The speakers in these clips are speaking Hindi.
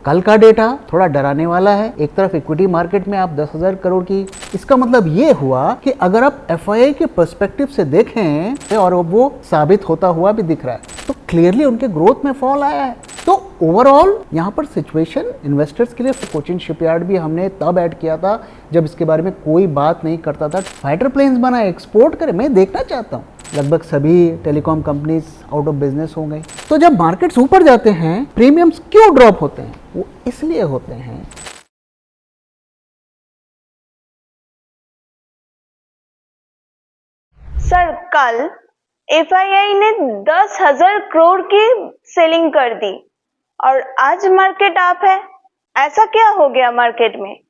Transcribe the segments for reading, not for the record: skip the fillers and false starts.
कल का डेटा थोड़ा डराने वाला है। एक तरफ इक्विटी मार्केट में आप 10,000 करोड़ की, इसका मतलब ये हुआ कि अगर आप एफआईआई के पर्सपेक्टिव से देखें और वो साबित होता हुआ भी दिख रहा है, तो क्लियरली उनके ग्रोथ में फॉल आया है। तो ओवरऑल यहाँ पर सिचुएशन इन्वेस्टर्स के लिए, कोचिन शिपयार्ड भी हमने तब ऐड किया था जब इसके बारे में कोई बात नहीं करता था। फाइटर प्लेन्स बनाए, एक्सपोर्ट करे, मैं देखना चाहता हूँ। लगभग सभी telecom companies out of business हो गई। तो जब मार्केट्स ऊपर जाते हैं, प्रीमियम्स क्यों ड्रॉप होते हैं? वो इसलिए होते हैं सर, कल एफआईआई ने 10,000 करोड़ की सेलिंग कर दी और आज मार्केट अप है। ऐसा क्या हो गया मार्केट में?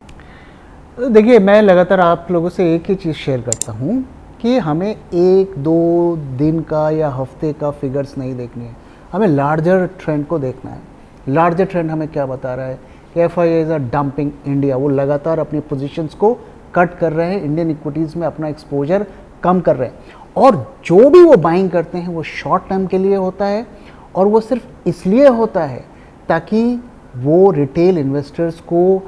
देखिए, मैं लगातार आप लोगों से एक ही चीज़ शेयर करता हूँ कि हमें 1-2 दिन का या हफ्ते का फिगर्स नहीं देखनी है, हमें लार्जर ट्रेंड को देखना है। लार्जर ट्रेंड हमें क्या बता रहा है कि FII is a dumping India. वो लगातार अपनी पोजीशंस को कट कर रहे हैं, इंडियन इक्विटीज़ में अपना एक्सपोजर कम कर रहे हैं, और जो भी वो बाइंग करते हैं वो शॉर्ट टर्म के लिए होता है, और वो सिर्फ इसलिए होता है ताकि वो रिटेल इन्वेस्टर्स को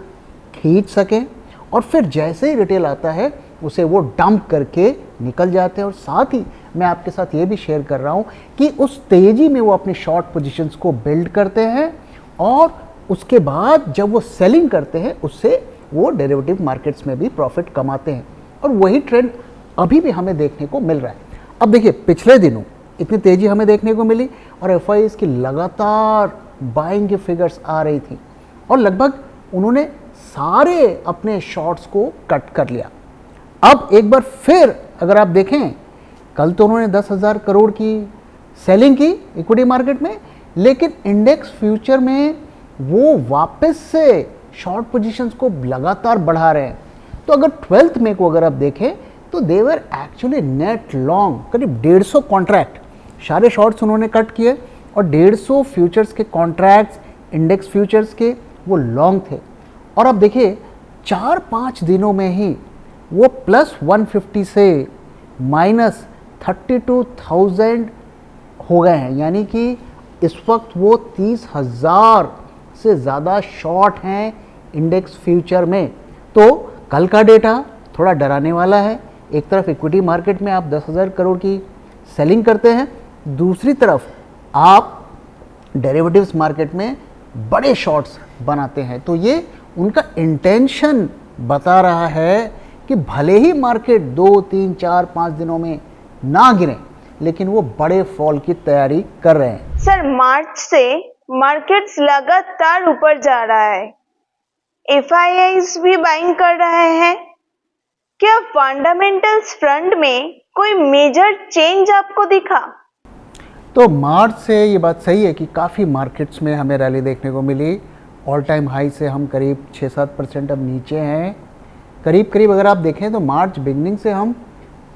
खींच सकें, और फिर जैसे ही रिटेल आता है उसे वो डंप करके निकल जाते हैं। और साथ ही मैं आपके साथ ये भी शेयर कर रहा हूँ कि उस तेज़ी में वो अपनी शॉर्ट पोजीशंस को बिल्ड करते हैं, और उसके बाद जब वो सेलिंग करते हैं उससे वो डेरिवेटिव मार्केट्स में भी प्रॉफिट कमाते हैं, और वही ट्रेंड अभी भी हमें देखने को मिल रहा है। अब देखिए, पिछले दिनों इतनी तेज़ी हमें देखने को मिली और एफआईआई की लगातार बाइंग की फिगर्स आ रही थी, और लगभग उन्होंने सारे अपने शॉर्ट्स को कट कर लिया। अब एक बार फिर अगर आप देखें, कल तो उन्होंने 10,000 करोड़ की सेलिंग की इक्विटी मार्केट में, लेकिन इंडेक्स फ्यूचर में वो वापस से शॉर्ट पोजीशंस को लगातार बढ़ा रहे हैं। तो अगर 12th में को अगर आप देखें तो देवर एक्चुअली नेट लॉन्ग करीब 150 कॉन्ट्रैक्ट, सारे शॉर्ट्स उन्होंने कट किए, और 150 फ्यूचर्स के कॉन्ट्रैक्ट्स इंडेक्स फ्यूचर्स के वो लॉन्ग थे। और अब देखिए, 4-5 दिनों में ही वो +150 से -32,000 हो गए हैं, यानी कि इस वक्त वो 30,000 से ज़्यादा शॉर्ट हैं इंडेक्स फ्यूचर में। तो कल का डेटा थोड़ा डराने वाला है। एक तरफ इक्विटी मार्केट में आप 10,000 करोड़ की सेलिंग करते हैं, दूसरी तरफ आप डेरिवेटिव्स मार्केट में बड़े शॉर्ट्स बनाते हैं। तो ये उनका इंटेंशन बता रहा है कि भले ही मार्केट 2, 3, 4, 5 दिनों में ना गिरे, लेकिन वो बड़े फॉल की तैयारी कर रहे हैं। सर, मार्च से मार्केट्स लगातार ऊपर जा रहा है, एफआईआईज भी बाइंग कर रहे हैं। क्या फंडामेंटल्स फ्रंट में कोई मेजर चेंज आपको दिखा? तो मार्च से ये बात सही है कि काफ़ी मार्केट्स में हमें रैली देखने को मिली। ऑल टाइम हाई से हम करीब 6-7% अब नीचे हैं। करीब अगर आप देखें तो मार्च बिगनिंग से हम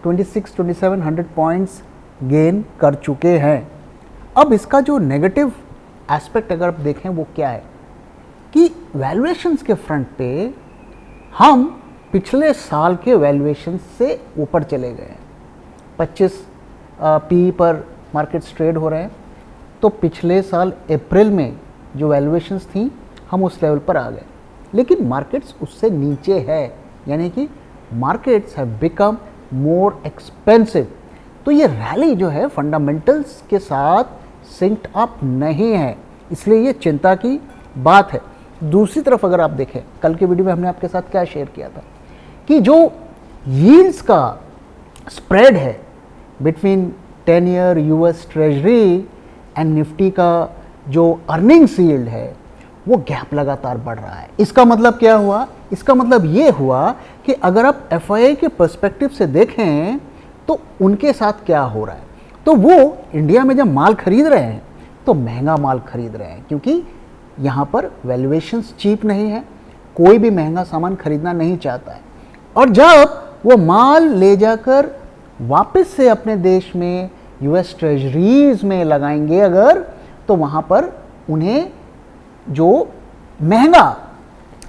26-2700 पॉइंट्स गेन कर चुके हैं। अब इसका जो नेगेटिव एस्पेक्ट अगर आप देखें वो क्या है कि वैल्यूएशंस के फ्रंट पे हम पिछले साल के वैल्यूएशन से ऊपर चले गए हैं। 25 पी पर मार्केट्स ट्रेड हो रहे हैं, तो पिछले साल अप्रैल में जो वैल्यूएशंस थी हम उस लेवल पर आ गए, लेकिन मार्केट्स उससे नीचे है, यानी कि markets have become more expensive. तो ये रैली जो है फंडामेंटल्स के साथ सिंक्ड अप नहीं है, इसलिए ये चिंता की बात है। दूसरी तरफ अगर आप देखें, कल के वीडियो में हमने आपके साथ क्या शेयर किया था कि जो यील्ड्स का स्प्रेड है between 10 year US treasury and Nifty का जो अर्निंग्स यील्ड है वो गैप लगातार बढ़ रहा है। इसका मतलब क्या हुआ? इसका मतलब ये हुआ कि अगर आप एफआईआई के पर्सपेक्टिव से देखें तो उनके साथ क्या हो रहा है, तो वो इंडिया में जब माल खरीद रहे हैं तो महंगा माल खरीद रहे हैं, क्योंकि यहाँ पर वैल्यूएशंस चीप नहीं है, कोई भी महंगा सामान खरीदना नहीं चाहता है। और जब वो माल ले जाकर वापस से अपने देश में यूएस ट्रेजरीज में लगाएंगे अगर, तो वहाँ पर उन्हें जो महंगा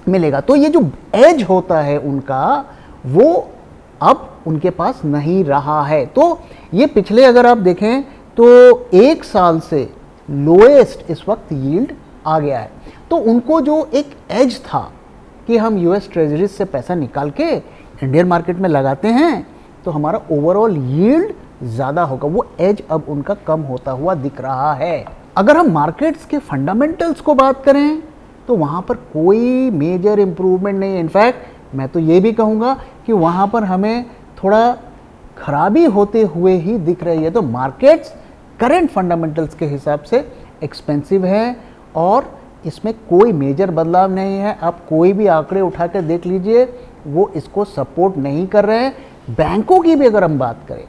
मिलेगा, तो ये जो एज होता है उनका वो अब उनके पास नहीं रहा है। तो ये पिछले अगर आप देखें तो 1 साल से लोएस्ट इस वक्त यील्ड आ गया है। तो उनको जो एक एज था कि हम यूएस ट्रेजरीज से पैसा निकाल के इंडियन मार्केट में लगाते हैं तो हमारा ओवरऑल यील्ड ज़्यादा होगा, वो एज अब उनका कम होता हुआ दिख रहा है। अगर हम मार्केट्स के फंडामेंटल्स को बात करें तो वहाँ पर कोई मेजर इम्प्रूवमेंट नहीं है। इनफैक्ट मैं तो ये भी कहूँगा कि वहाँ पर हमें थोड़ा खराबी होते हुए ही दिख रही है। तो मार्केट्स करंट फंडामेंटल्स के हिसाब से एक्सपेंसिव है और इसमें कोई मेजर बदलाव नहीं है। आप कोई भी आंकड़े उठा कर देख लीजिए, वो इसको सपोर्ट नहीं कर रहे हैं। बैंकों की भी अगर हम बात करें,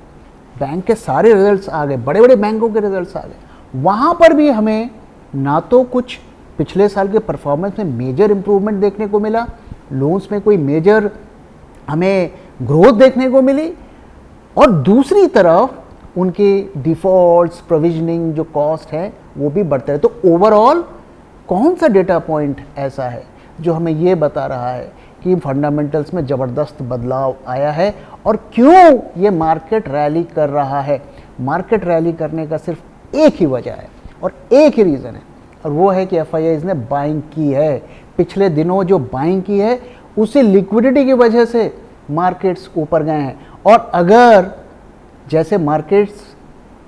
बैंक के सारे रिजल्ट्स आ गए, बड़े बड़े बैंकों के रिजल्ट्स आ गए, वहाँ पर भी हमें ना तो कुछ पिछले साल के परफॉर्मेंस में मेजर इम्प्रूवमेंट देखने को मिला, लोन्स में कोई मेजर हमें ग्रोथ देखने को मिली, और दूसरी तरफ उनके डिफ़ॉल्ट्स, प्रोविजनिंग जो कॉस्ट है वो भी बढ़ते रहे। तो ओवरऑल कौन सा डेटा पॉइंट ऐसा है जो हमें ये बता रहा है कि फंडामेंटल्स में ज़बरदस्त बदलाव आया है और क्यों ये मार्केट रैली कर रहा है? मार्केट रैली करने का सिर्फ एक ही वजह है और एक ही रीज़न है, और वो है कि एफआईआईज़ ने बाइंग की है। पिछले दिनों जो बाइंग की है उसी लिक्विडिटी की वजह से मार्केट्स ऊपर गए हैं, और अगर जैसे मार्केट्स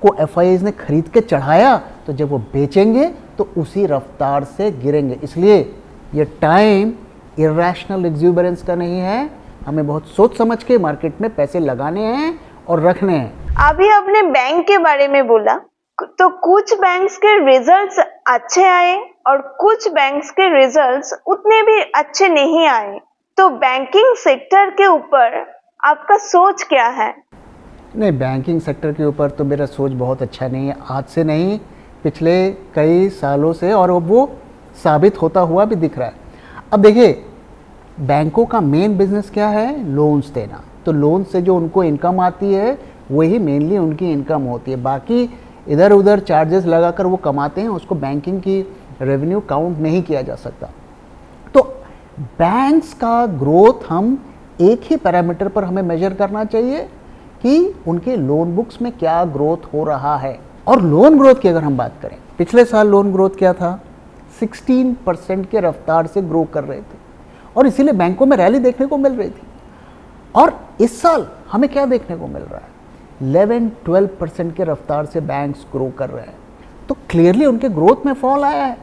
को एफआईआईज़ ने खरीद के चढ़ाया तो जब वो बेचेंगे तो उसी रफ्तार से गिरेंगे। इसलिए ये टाइम इरेशनल एक्सुबरेंस का नहीं है, हमें बहुत सोच समझ के मार्केट में पैसे लगाने हैं और रखने हैं। अभी आपने बैंक के बारे में बोला, तो कुछ बैंक्स के रिजल्ट्स अच्छे आए और कुछ बैंक्स के रिजल्ट्स उतने भी अच्छे नहीं आए, तो बैंकिंग सेक्टर के ऊपर आपका सोच क्या है? नहीं, बैंकिंग सेक्टर के ऊपर तो मेरा सोच बहुत अच्छा नहीं है, आज से नहीं, पिछले कई सालों से, और वो साबित होता हुआ भी दिख रहा है। अब देखिए, बैंकों का मेन बिजनेस क्या है? लोन्स देना। तो लोन से जो उनको इनकम आती है वही मेनली उनकी इनकम होती है, बाकी इधर उधर चार्जेस लगाकर वो कमाते हैं, उसको बैंकिंग की रेवेन्यू काउंट नहीं किया जा सकता। तो बैंक्स का ग्रोथ हम एक ही पैरामीटर पर हमें मेजर करना चाहिए कि उनके लोन बुक्स में क्या ग्रोथ हो रहा है। और लोन ग्रोथ की अगर हम बात करें, पिछले साल लोन ग्रोथ क्या था? 16% के रफ्तार से ग्रो कर रहे थे, और इसीलिए बैंकों में रैली देखने को मिल रही थी। और इस साल हमें क्या देखने को मिल रहा है? 11-12% के रफ्तार से बैंक्स ग्रो कर रहे हैं, तो क्लियरली उनके ग्रोथ में फॉल आया है।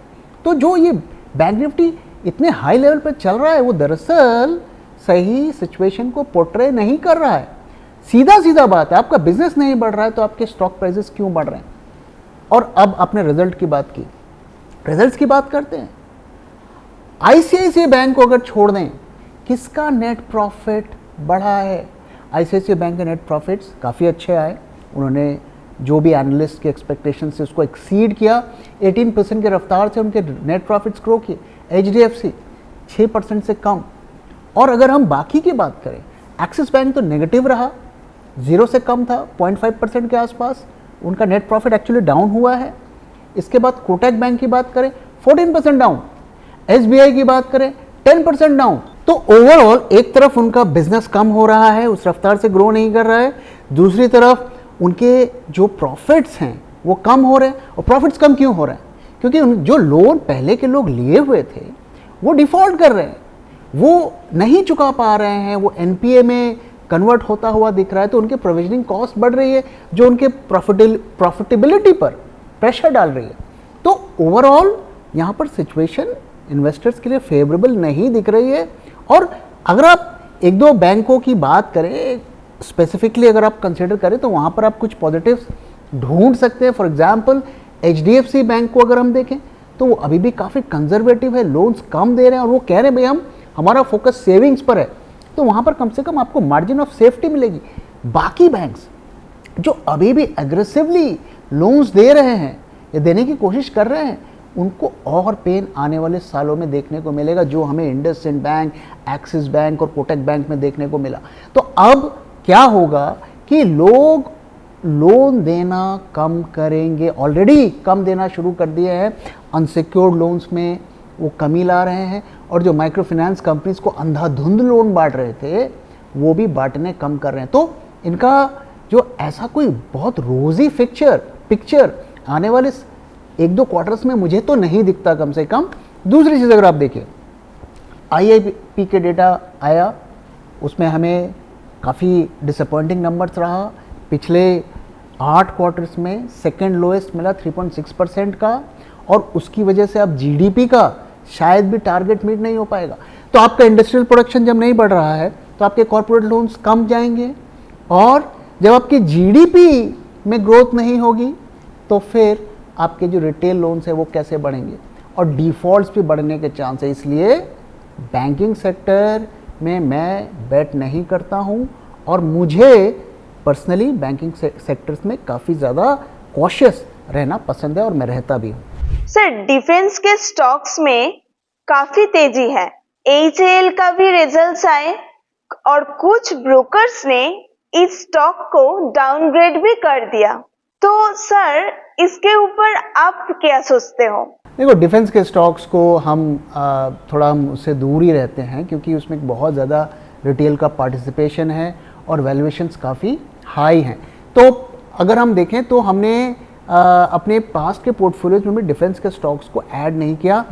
तो जो ये बैंक निफ्टी इतने हाई लेवल पर चल रहा है वो दरअसल सही सिचुएशन को पोर्ट्रे नहीं कर रहा है। सीधा सीधा बात है, आपका बिजनेस नहीं बढ़ रहा है तो आपके स्टॉक प्राइसेस क्यों बढ़ रहे हैं? और अब आपने रिजल्ट की बात की, रिजल्ट्स की बात करते हैं। आईसीआईसीआई बैंक को अगर छोड़ दें, किसका नेट प्रॉफिट बढ़ा है? आईसीआईसीआई बैंक के नेट प्रॉफिट्स काफ़ी अच्छे आए, उन्होंने जो भी एनालिस्ट के एक्सपेक्टेशन से उसको एक्सीड किया। 18% के रफ्तार से उनके नेट प्रॉफिट्स ग्रो किए। एचडीएफसी 6% से कम। और अगर हम बाकी की बात करें, एक्सिस बैंक तो नेगेटिव रहा, 0 से कम था, 0.5% के आसपास उनका नेट प्रॉफिट एक्चुअली डाउन हुआ है। इसके बाद कोटक बैंक की बात करें 14% डाउन, एसबीआई की बात करें 10% डाउन। तो ओवरऑल एक तरफ उनका बिजनेस कम हो रहा है, उस रफ्तार से ग्रो नहीं कर रहा है, दूसरी तरफ उनके जो प्रॉफिट्स हैं वो कम हो रहे हैं। और प्रॉफिट्स कम क्यों हो रहे हैं? क्योंकि जो लोन पहले के लोग लिए हुए थे वो डिफ़ॉल्ट कर रहे हैं, वो नहीं चुका पा रहे हैं, वो एनपीए में कन्वर्ट होता हुआ दिख रहा है, तो उनके प्रोविजनिंग कॉस्ट बढ़ रही है जो उनके प्रॉफिटेबिलिटी पर प्रेशर डाल रही है। तो ओवरऑल यहाँ पर सिचुएशन इन्वेस्टर्स के लिए फेवरेबल नहीं दिख रही है। और अगर आप एक दो बैंकों की बात करें स्पेसिफिकली, अगर आप कंसिडर करें तो वहाँ पर आप कुछ पॉजिटिव्स ढूंढ सकते हैं। फॉर एग्जांपल एचडीएफसी बैंक को अगर हम देखें तो वो अभी भी काफ़ी कंजर्वेटिव है, लोन्स कम दे रहे हैं और वो कह रहे हैं भाई हमारा फोकस सेविंग्स पर है, तो वहाँ पर कम से कम आपको मार्जिन ऑफ सेफ्टी मिलेगी। बाकी बैंक्स जो अभी भी एग्रेसिवली लोन्स दे रहे हैं या देने की कोशिश कर रहे हैं, उनको और पेन आने वाले सालों में देखने को मिलेगा, जो हमें इंडसइंड बैंक, एक्सिस बैंक और कोटक बैंक में देखने को मिला। तो अब क्या होगा कि लोग लोन देना कम करेंगे, ऑलरेडी कम देना शुरू कर दिए हैं, अनसिक्योर्ड लोन्स में वो कमी ला रहे हैं, और जो माइक्रो फाइनेंस कंपनीज को अंधाधुंध लोन बांट रहे थे वो भी बांटने कम कर रहे हैं। तो इनका जो ऐसा कोई बहुत रोजी पिक्चर आने वाले 1-2 क्वार्टर्स में मुझे तो नहीं दिखता कम से कम। दूसरी चीज़ अगर आप देखिए, IIP के डेटा आया, उसमें हमें काफ़ी डिसअपॉइंटिंग नंबर्स रहा। पिछले 8 क्वार्टर्स में सेकेंड लोएस्ट मिला 3.6% का, और उसकी वजह से अब GDP का शायद भी टारगेट मीट नहीं हो पाएगा। तो आपका इंडस्ट्रियल प्रोडक्शन जब नहीं बढ़ रहा है तो आपके कॉर्पोरेट लोन्स कम जाएंगे, और जब आपकी GDP में ग्रोथ नहीं होगी तो फिर आपके जो रिटेल लोन्स है वो कैसे बढ़ेंगे, और डिफ़ॉल्ट्स भी बढ़ने के चांस है। इसलिए बैंकिंग सेक्टर में मैं बेट नहीं करता हूँ, और मुझे पर्सनली बैंकिंग सेक्टर्स में काफ़ी ज़्यादा कॉशियस रहना पसंद है, और मैं रहता भी हूँ। सर, डिफेंस के स्टॉक्स में काफी तेजी है। HAL का भी रिजल्ट्स आए और कुछ ब्रोकर्स ने इस स्टॉक को डाउनग्रेड भी कर दिया। तो सर, इसके ऊपर आप क्या सोचते हो? देखो, डिफेंस के स्टॉक्स को थोड़ा हम उससे दूर ही रहते हैं, क्योंकि उसमें बहुत ज़्यादा रिटेल का पार्टिसिपेशन है और वैल्यूएशंस काफ़ी हाई हैं। तो अगर हम देखें तो हमने अपने पास्ट के पोर्टफोलियोज में भी डिफेंस के स्टॉक्स को ऐड नहीं किया।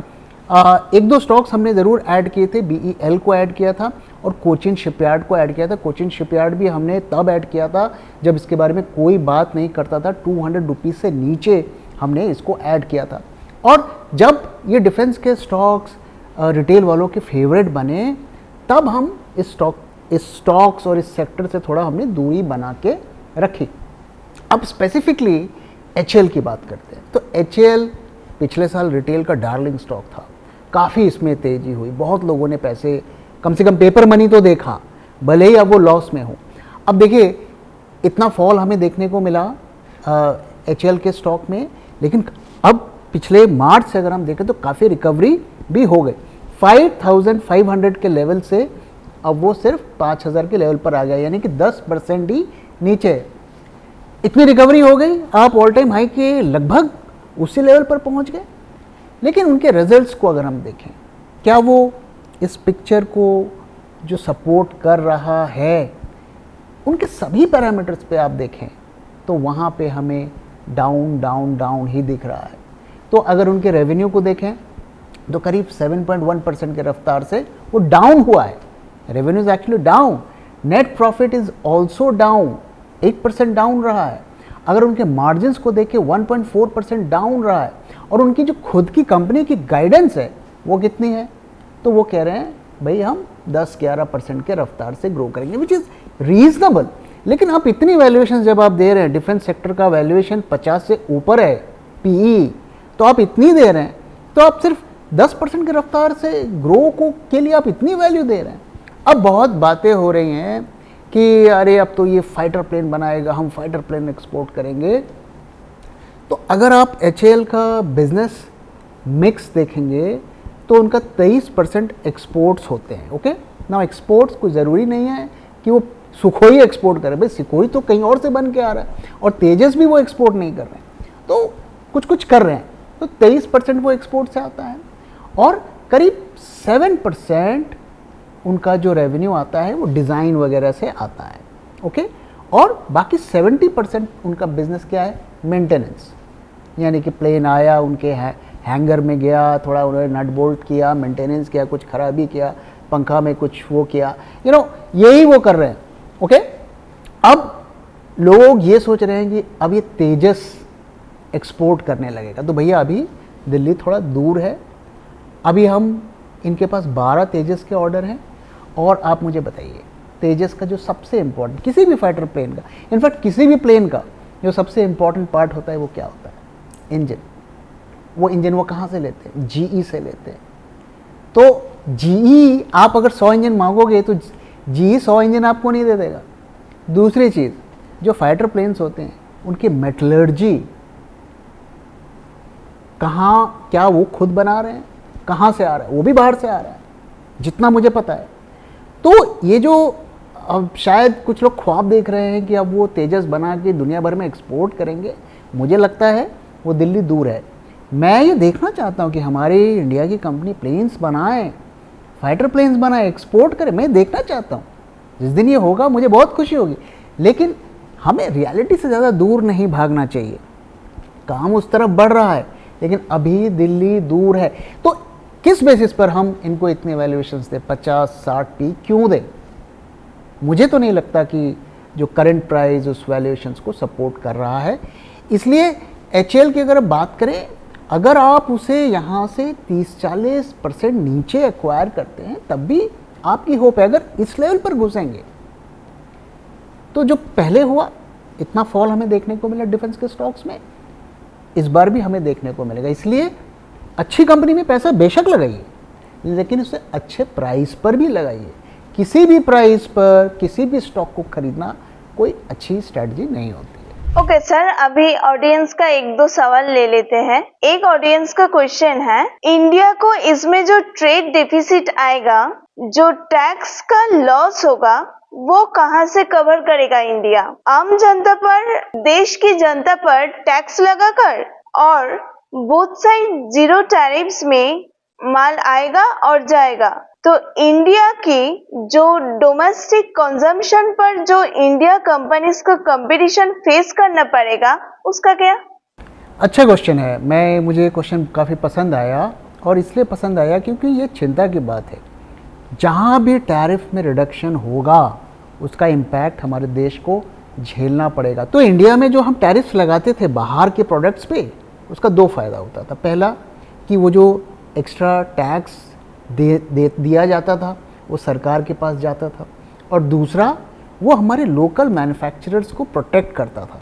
एक दो स्टॉक्स हमने ज़रूर ऐड किए थे। BEL को ऐड किया था और कोचिन शिपयार्ड को ऐड किया था। कोचिन शिपयार्ड भी हमने तब ऐड किया था जब इसके बारे में कोई बात नहीं करता था। 200 रुपीज़ से नीचे हमने इसको ऐड किया था, और जब ये डिफेंस के स्टॉक्स रिटेल वालों के फेवरेट बने तब हम इस स्टॉक्स और इस सेक्टर से थोड़ा हमने दूरी बना के रखी। अब स्पेसिफिकली HAL की बात करते हैं, तो HAL पिछले साल रिटेल का डार्लिंग स्टॉक था। काफ़ी इसमें तेज़ी हुई, बहुत लोगों ने पैसे, कम से कम पेपर मनी तो देखा, भले ही अब वो लॉस में हो। अब देखिए, इतना फॉल हमें देखने को मिला HAL के स्टॉक में, लेकिन अब पिछले मार्च से अगर हम देखें तो काफ़ी रिकवरी भी हो गई। 5500 के लेवल से अब वो सिर्फ 5000 के लेवल पर आ गया, यानी कि 10% ही नीचे है। इतनी रिकवरी हो गई, आप ऑल टाइम हाई के लगभग उसी लेवल पर पहुंच गए। लेकिन उनके रिजल्ट्स को अगर हम देखें, क्या वो इस पिक्चर को जो सपोर्ट कर रहा है, उनके सभी पैरामीटर्स पे आप देखें तो वहाँ पे हमें डाउन डाउन डाउन ही दिख रहा है। तो अगर उनके रेवेन्यू को देखें तो करीब 7.1% के रफ्तार से वो डाउन हुआ है। Revenue is actually down, net profit is also down, 8% down रहा है। अगर उनके मार्जिन्स को देखें 1.4% डाउन रहा है, और उनकी जो खुद की कंपनी की गाइडेंस है वो कितनी है, तो वो कह रहे हैं भाई हम 10-11% के रफ्तार से ग्रो करेंगे, विच इज़ रीजनेबल। लेकिन आप इतनी वैल्यूएशन जब आप दे रहे हैं, डिफेंस सेक्टर का वैल्यूएशन 50 से ऊपर है PE, तो आप इतनी दे रहे हैं, तो आप सिर्फ 10% के रफ्तार से ग्रो के लिए आप इतनी वैल्यू दे रहे हैं। अब बहुत बातें हो रही हैं कि अरे अब तो ये फाइटर प्लेन बनाएगा, हम फाइटर प्लेन एक्सपोर्ट करेंगे। तो अगर आप HAL का बिजनेस मिक्स देखेंगे तो उनका 23% एक्सपोर्ट्स होते हैं। ओके ना, एक्सपोर्ट्स कोई ज़रूरी नहीं है कि वो सुखोई एक्सपोर्ट करे, भाई सुखोई तो कहीं और से बन के आ रहा है, और तेजस भी वो एक्सपोर्ट नहीं कर रहे हैं, तो कुछ कुछ कर रहे हैं। तो 23% वो एक्सपोर्ट से आता है, और करीब 7% उनका जो रेवेन्यू आता है वो डिज़ाइन वगैरह से आता है। ओके, और बाकी 70% उनका बिजनेस क्या है, मेंटेनेंस, यानी कि प्लेन आया, उनके हैंगर में गया, थोड़ा उन्होंने नट बोल्ट किया, मेंटेनेंस किया, कुछ खराबी किया, पंखा में कुछ वो किया, यही वो कर रहे हैं। ओके, अब लोग ये सोच रहे हैं कि अब ये तेजस एक्सपोर्ट करने लगेगा, तो भैया अभी दिल्ली थोड़ा दूर है। अभी हम इनके पास 12 तेजस के ऑर्डर हैं, और आप मुझे बताइए तेजस का जो सबसे इम्पोर्टेंट, किसी भी फाइटर प्लेन का, इनफैक्ट किसी भी प्लेन का जो सबसे इम्पोर्टेंट पार्ट होता है वो क्या होता है, इंजन। वो इंजन वो कहाँ से लेते हैं, GE से लेते हैं। तो GE, आप अगर 100 इंजन मांगोगे तो GE 100 इंजन आपको नहीं दे देगा। दूसरी चीज़, जो फाइटर प्लेन्स होते हैं उनकी मेटलर्जी कहाँ, क्या वो खुद बना रहे हैं, कहाँ से आ रहा है, वो भी बाहर से आ रहा है जितना मुझे पता है। तो ये जो अब शायद कुछ लोग ख्वाब देख रहे हैं कि अब वो तेजस बना के दुनिया भर में एक्सपोर्ट करेंगे, मुझे लगता है वो दिल्ली दूर है। मैं ये देखना चाहता हूँ कि हमारी इंडिया की कंपनी प्लेन्स बनाए, फाइटर प्लेन्स बनाए, एक्सपोर्ट करे, मैं देखना चाहता हूँ। जिस दिन ये होगा मुझे बहुत खुशी होगी, लेकिन हमें रियलिटी से ज़्यादा दूर नहीं भागना चाहिए। काम उस तरफ बढ़ रहा है, लेकिन अभी दिल्ली दूर है। तो किस बेसिस पर हम इनको इतने वैल्यूएशंस दें, 50-60 पी क्यों दें? मुझे तो नहीं लगता कि जो करंट प्राइस उस वैल्यूएशंस को सपोर्ट कर रहा है। इसलिए HAL की अगर बात करें, अगर आप उसे यहाँ से 30-40% नीचे एक्वायर करते हैं तब भी आपकी होप है। अगर इस लेवल पर घुसेंगे तो जो पहले हुआ इतना फॉल हमें देखने को मिला डिफेंस के स्टॉक्स में, इस बार भी हमें देखने को मिलेगा। इसलिए अच्छी कंपनी में पैसा बेशक लगाइए, लेकिन उसे अच्छे प्राइस पर भी लगाइए। किसी भी प्राइस पर किसी भी स्टॉक को खरीदना कोई अच्छी स्ट्रैटेजी नहीं होती है। ओके सर, अभी ऑडियंस का एक दो सवाल ले लेते हैं। एक ऑडियंस का क्वेश्चन है, इंडिया को इसमें जो ट्रेड डेफिसिट आएगा, जो टैक्स का लॉस होगा, वो कहां से कवर करेगा इंडिया? आम जनता पर, देश की जनता पर टैक्स लगाकर, और बोथ साइड जीरो टैरिफ्स में माल आएगा और जाएगा। तो इंडिया की जो डोमेस्टिक कंजम्पशन पर जो इंडिया कंपनीज को कंपटीशन फेस करना पड़ेगा, उसका क्या? अच्छा क्वेश्चन है। मुझे क्वेश्चन काफ़ी पसंद आया, और इसलिए पसंद आया क्योंकि ये चिंता की बात है। जहाँ भी टैरिफ में रिडक्शन होगा उसका इम्पैक्ट हमारे देश को झेलना पड़ेगा। तो इंडिया में जो हम टैरिफ्स लगाते थे बाहर के प्रोडक्ट्स पे, उसका दो फ़ायदा होता था। पहला कि वो जो एक्स्ट्रा टैक्स दिया जाता था वो सरकार के पास जाता था, और दूसरा वो हमारे लोकल मैन्युफैक्चरर्स को प्रोटेक्ट करता था,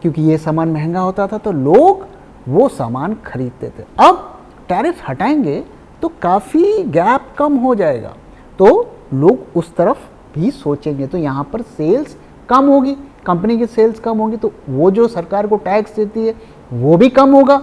क्योंकि ये सामान महंगा होता था तो लोग वो सामान खरीदते थे। अब टैरिफ हटाएंगे तो काफ़ी गैप कम हो जाएगा, तो लोग उस तरफ भी सोचेंगे, तो यहाँ पर सेल्स कम होगी, कंपनी की सेल्स कम होगी, तो वो जो सरकार को टैक्स देती है वो भी कम होगा।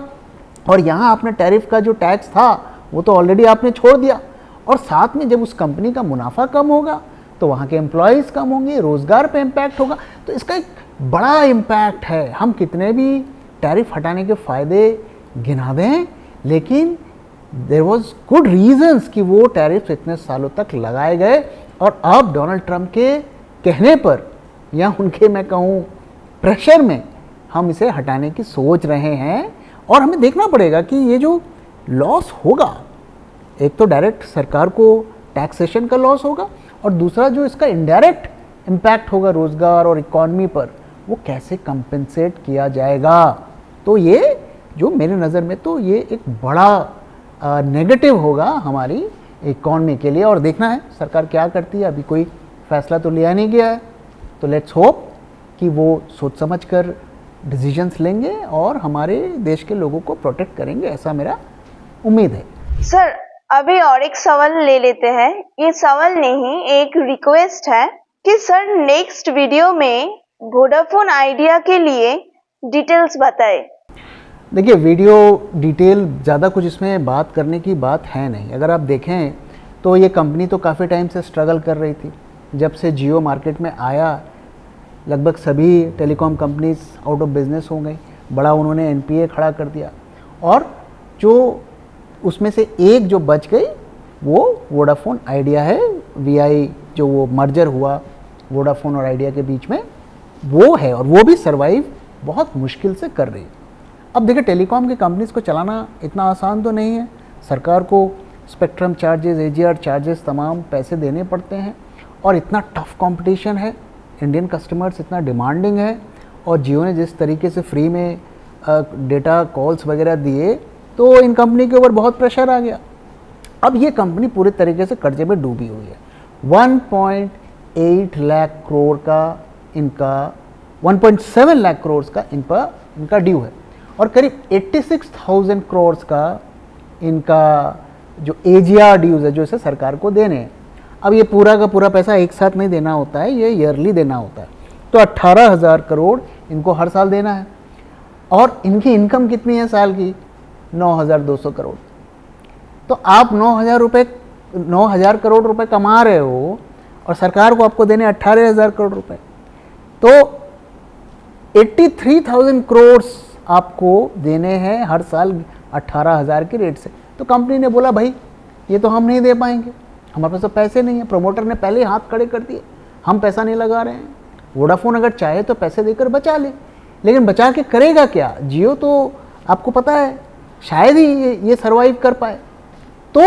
और यहाँ आपने टैरिफ का जो टैक्स था वो तो ऑलरेडी आपने छोड़ दिया, और साथ में जब उस कंपनी का मुनाफा कम होगा तो वहाँ के एम्प्लॉयज़ कम होंगे, रोज़गार पे इम्पैक्ट होगा। तो इसका एक बड़ा इम्पैक्ट है। हम कितने भी टैरिफ हटाने के फ़ायदे गिना दें, लेकिन देयर वॉज गुड रीजंस कि वो टैरिफ इतने सालों तक लगाए गए, और अब डोनाल्ड ट्रंप के कहने पर या उनके, मैं कहूँ, प्रेशर में हम इसे हटाने की सोच रहे हैं। और हमें देखना पड़ेगा कि ये जो लॉस होगा, एक तो डायरेक्ट सरकार को टैक्सेशन का लॉस होगा, और दूसरा जो इसका इनडायरेक्ट इम्पैक्ट होगा रोज़गार और इकॉनमी पर, वो कैसे कंपेंसेट किया जाएगा। तो ये जो मेरी नज़र में तो ये एक बड़ा नेगेटिव होगा हमारी इकॉनमी के लिए, और देखना है सरकार क्या करती है। अभी कोई फैसला तो लिया नहीं गया है, तो लेट्स होप कि वो सोच समझ कर डिसीजंस लेंगे और हमारे देश के लोगों को प्रोटेक्ट करेंगे, ऐसा मेरा उम्मीद है। सर, अभी और एक सवाल ले लेते हैं। ये सवाल नहीं, एक रिक्वेस्ट है कि सर नेक्स्ट वीडियो में वोडाफोन आइडिया के लिए डिटेल्स बताएं। देखिए, वीडियो डिटेल ज़्यादा कुछ इसमें बात करने की बात है नहीं। अगर आप देखें तो ये कंपनी तो काफ़ी टाइम से स्ट्रगल कर रही थी। जब से जियो मार्केट में आया, लगभग सभी telecom companies out of business हो गई। बड़ा उन्होंने NPA खड़ा कर दिया, और जो उसमें से एक जो बच गई वो वोडाफोन आइडिया है। VI जो वो मर्जर हुआ वोडाफोन और आइडिया के बीच में, वो है, और वो भी सर्वाइव बहुत मुश्किल से कर रही है। अब देखिए, टेलीकॉम की कंपनीज को चलाना इतना आसान तो नहीं है। सरकार को स्पेक्ट्रम चार्जेस, AGR चार्जेस, तमाम पैसे देने पड़ते हैं, और इतना टफ कंपटीशन है, इंडियन कस्टमर्स इतना डिमांडिंग है, और जियो ने जिस तरीके से फ्री में डेटा कॉल्स वगैरह दिए, तो इन कंपनी के ऊपर बहुत प्रेशर आ गया। अब ये कंपनी पूरे तरीके से कर्जे में डूबी हुई है। 1.8 लाख करोड़ का इनका 1.7 लाख करोड़ का इनका ड्यू है, और करीब 86,000 करोड़ का इनका जो AGR ड्यूज़ है जो इसे सरकार को देने हैं। अब ये पूरा का पूरा पैसा एक साथ नहीं देना होता है, ये ईयरली देना होता है। तो 18,000 करोड़ इनको हर साल देना है, और इनकी इनकम कितनी है साल की? 9,200 करोड़। तो आप 9,000 करोड़ रुपए कमा रहे हो, और सरकार को आपको देने 18,000 करोड़ रुपए, तो 83,000 करोड़ आपको देने हैं हर साल 18,000 की रेट से। तो कंपनी ने बोला, भाई ये तो हम नहीं दे पाएंगे, हमारे पास तो पैसे नहीं है। प्रमोटर ने पहले ही हाथ खड़े कर दिए, हम पैसा नहीं लगा रहे हैं। वोडाफोन अगर चाहे तो पैसे देकर बचा ले, लेकिन बचा के करेगा क्या? जियो तो आपको पता है शायद ही ये सर्वाइव कर पाए। तो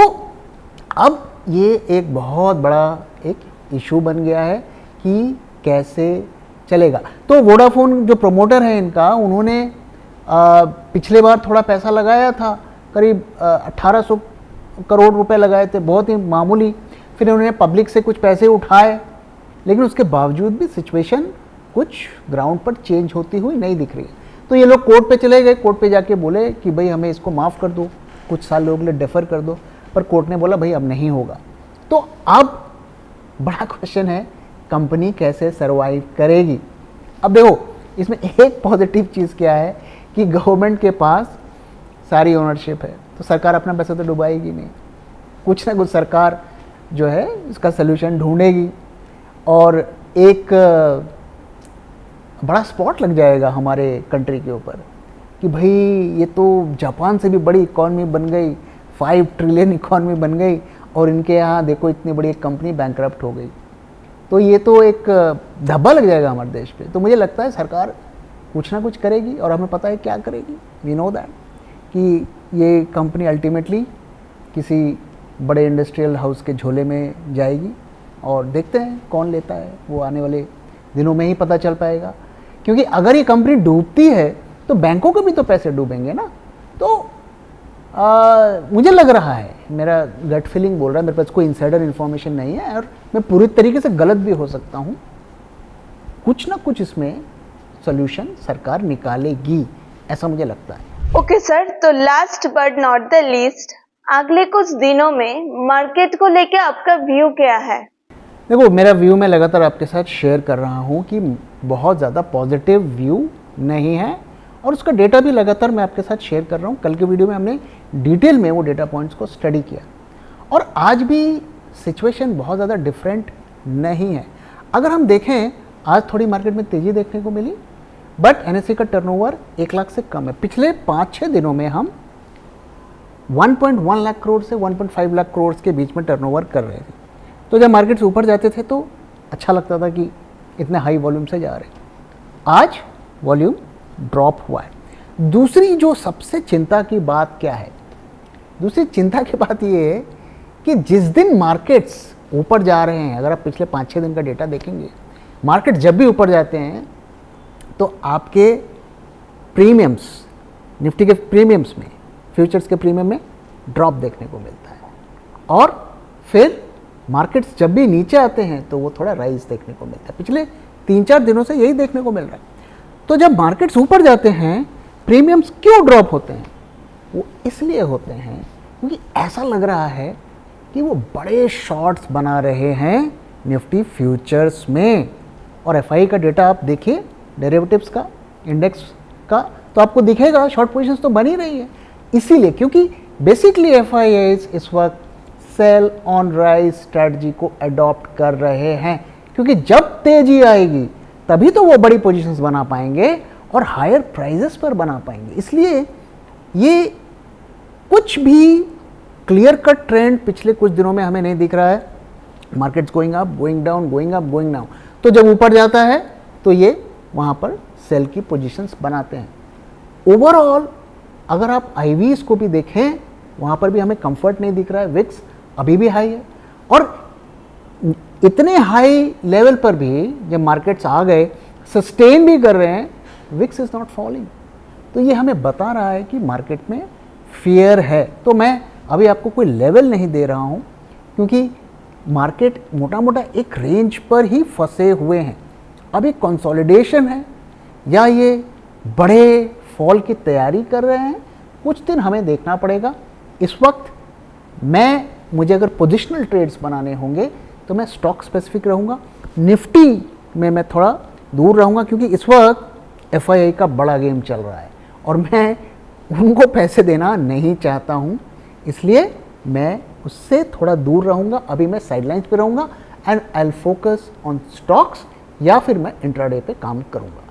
अब ये एक बहुत बड़ा एक इशू बन गया है कि कैसे चलेगा। तो वोडाफोन जो प्रमोटर है इनका, उन्होंने पिछले बार थोड़ा पैसा लगाया था, करीब 1800 करोड़ रुपए लगाए थे, बहुत ही मामूली। फिर उन्होंने पब्लिक से कुछ पैसे उठाए, लेकिन उसके बावजूद भी सिचुएशन कुछ ग्राउंड पर चेंज होती हुई नहीं दिख रही है। तो ये लोग कोर्ट पे चले गए, कोर्ट पे जाके बोले कि भाई हमें इसको माफ़ कर दो, कुछ साल लोगों के लिए डेफर कर दो, पर कोर्ट ने बोला भाई अब नहीं होगा। तो अब बड़ा क्वेश्चन है, कंपनी कैसे सरवाइव करेगी। अब देखो, इसमें एक पॉजिटिव चीज़ क्या है कि गवर्नमेंट के पास सारी ओनरशिप है, तो सरकार अपना पैसा तो डुबाएगी नहीं, कुछ ना कुछ सरकार जो है इसका सलूशन ढूंढेगी और एक बड़ा स्पॉट लग जाएगा हमारे कंट्री के ऊपर कि भाई ये तो जापान से भी बड़ी इकॉनमी बन गई, 5 ट्रिलियन इकॉनमी बन गई, और इनके यहाँ देखो इतनी बड़ी एक कंपनी बैंकरप्ट हो गई। तो ये तो एक धब्बा लग जाएगा हमारे देश पे। तो मुझे लगता है सरकार कुछ ना कुछ करेगी, और हमें पता है क्या करेगी। वी नो दैट कि ये कंपनी अल्टीमेटली किसी बड़े इंडस्ट्रियल हाउस के झोले में जाएगी, और देखते हैं कौन लेता है, वो आने वाले दिनों में ही पता चल पाएगा। क्योंकि अगर ये कंपनी डूबती है तो बैंकों के भी तो पैसे डूबेंगे ना। तो मुझे लग रहा है, मेरा गट फीलिंग बोल रहा है, मेरे पास कोई इनसाइडर इन्फॉर्मेशन नहीं है और मैं पूरी तरीके से गलत भी हो सकता हूँ, कुछ ना कुछ इसमें सोल्यूशन सरकार निकालेगी, ऐसा मुझे लगता है। ओके सर, तो last but not the least, अगले कुछ दिनों में मार्केट को लेकर आपका व्यू क्या है? देखो, मेरा व्यू मैं लगातार आपके साथ शेयर कर रहा हूँ कि बहुत ज़्यादा पॉजिटिव व्यू नहीं है, और उसका डेटा भी लगातार मैं आपके साथ शेयर कर रहा हूँ। कल के वीडियो में हमने डिटेल में वो डेटा पॉइंट्स को स्टडी किया, और आज भी सिचुएशन बहुत ज़्यादा डिफरेंट नहीं है। अगर हम देखें, आज थोड़ी मार्केट में तेज़ी देखने को मिली, बट एनएसई का टर्नओवर 1 लाख से कम है। पिछले 5-6 दिनों में हम 1.1 लाख करोड़ से 1.5 लाख करोड़ के बीच में टर्नओवर कर रहे थे। तो जब मार्केट्स ऊपर जाते थे तो अच्छा लगता था कि इतने हाई वॉल्यूम से जा रहे। आज वॉल्यूम ड्रॉप हुआ है। दूसरी जो सबसे चिंता की बात क्या है? दूसरी चिंता की बात ये है कि जिस दिन मार्केट्स ऊपर जा रहे हैं, अगर आप पिछले 5-6 दिन का डेटा देखेंगे, मार्केट जब भी ऊपर जाते हैं तो आपके प्रीमियम्स, निफ्टी के प्रीमियम्स में, फ्यूचर्स के प्रीमियम में ड्रॉप देखने को मिलता है, और फिर मार्केट्स जब भी नीचे आते हैं तो वो थोड़ा राइज देखने को मिलता है। पिछले 3-4 दिनों से यही देखने को मिल रहा है। तो जब मार्केट्स ऊपर जाते हैं, प्रीमियम्स क्यों ड्रॉप होते हैं? वो इसलिए होते हैं क्योंकि ऐसा लग रहा है कि वो बड़े शॉर्ट्स बना रहे हैं निफ्टी फ्यूचर्स में। और एफआई का डेटा आप देखिए, डेरिवेटिव्स का, इंडेक्स का, तो आपको दिखेगा शॉर्ट पोजीशंस तो बनी रही है। इसीलिए, क्योंकि बेसिकली एफआईआईज इस वक्त सेल ऑन राइज स्ट्रैटेजी को अडॉप्ट कर रहे हैं, क्योंकि जब तेजी आएगी तभी तो वो बड़ी पोजीशंस बना पाएंगे और हायर प्राइजेस पर बना पाएंगे। इसलिए ये कुछ भी क्लियर कट ट्रेंड पिछले कुछ दिनों में हमें नहीं दिख रहा है। Markets going up, going down, going up, going down. तो जब ऊपर जाता है तो ये वहाँ पर सेल की पोजीशंस बनाते हैं। ओवरऑल अगर आप आईवीज को भी देखें, वहाँ पर भी हमें कंफर्ट नहीं दिख रहा है। विक्स अभी भी हाई है, और इतने हाई लेवल पर भी जब मार्केट्स आ गए, सस्टेन भी कर रहे हैं, विक्स इज नॉट फॉलिंग। तो ये हमें बता रहा है कि मार्केट में फियर है। तो मैं अभी आपको कोई लेवल नहीं दे रहा हूँ, क्योंकि मार्केट मोटा मोटा एक रेंज पर ही फंसे हुए हैं। अब एक कंसोलिडेशन है या ये बड़े फॉल की तैयारी कर रहे हैं, कुछ दिन हमें देखना पड़ेगा। इस वक्त मुझे अगर पोजिशनल ट्रेड्स बनाने होंगे तो मैं स्टॉक स्पेसिफिक रहूँगा। निफ्टी में मैं थोड़ा दूर रहूँगा, क्योंकि इस वक्त एफआईआई का बड़ा गेम चल रहा है और मैं उनको पैसे देना नहीं चाहता हूँ, इसलिए मैं उससे थोड़ा दूर रहूँगा। अभी मैं साइडलाइंस पे रहूँगा and I will focus on stocks, या फिर मैं इंट्राडे पे काम करूँगा।